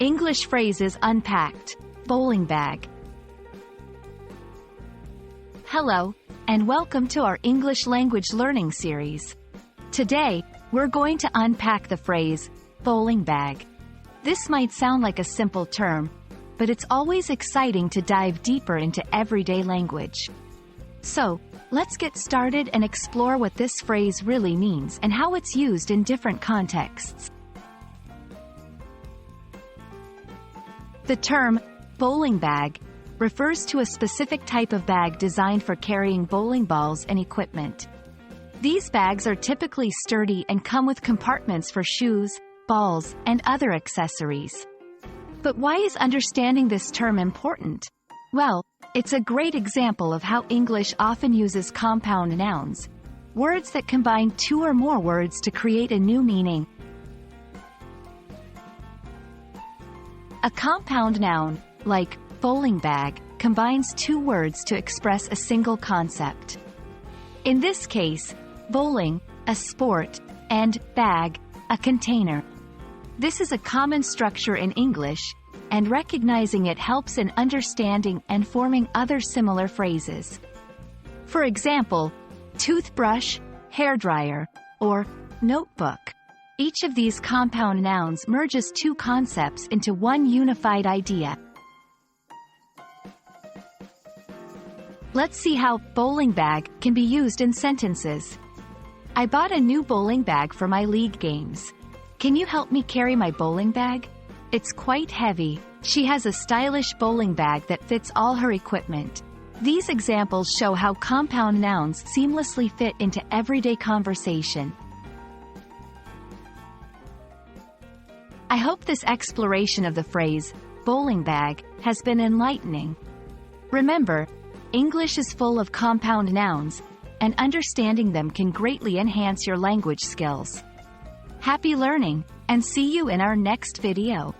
English Phrases Unpacked, Bowling Bag. Hello, and welcome to our English language learning series. Today, we're going to unpack the phrase, bowling bag. This might sound like a simple term, but it's always exciting to dive deeper into everyday language. So, let's get started and explore what this phrase really means and how it's used in different contexts. The term, bowling bag, refers to a specific type of bag designed for carrying bowling balls and equipment. These bags are typically sturdy and come with compartments for shoes, balls, and other accessories. But why is understanding this term important? Well, it's a great example of how English often uses compound nouns, words that combine two or more words to create a new meaning. A compound noun, like bowling bag, combines two words to express a single concept. In this case, bowling, a sport, and bag, a container. This is a common structure in English, and recognizing it helps in understanding and forming other similar phrases. For example, toothbrush, hairdryer, or notebook. Each of these compound nouns merges two concepts into one unified idea. Let's see how bowling bag can be used in sentences. I bought a new bowling bag for my league games. Can you help me carry my bowling bag? It's quite heavy. She has a stylish bowling bag that fits all her equipment. These examples show how compound nouns seamlessly fit into everyday conversation. I hope this exploration of the phrase, bowling bag, has been enlightening. Remember, English is full of compound nouns, and understanding them can greatly enhance your language skills. Happy learning, and see you in our next video.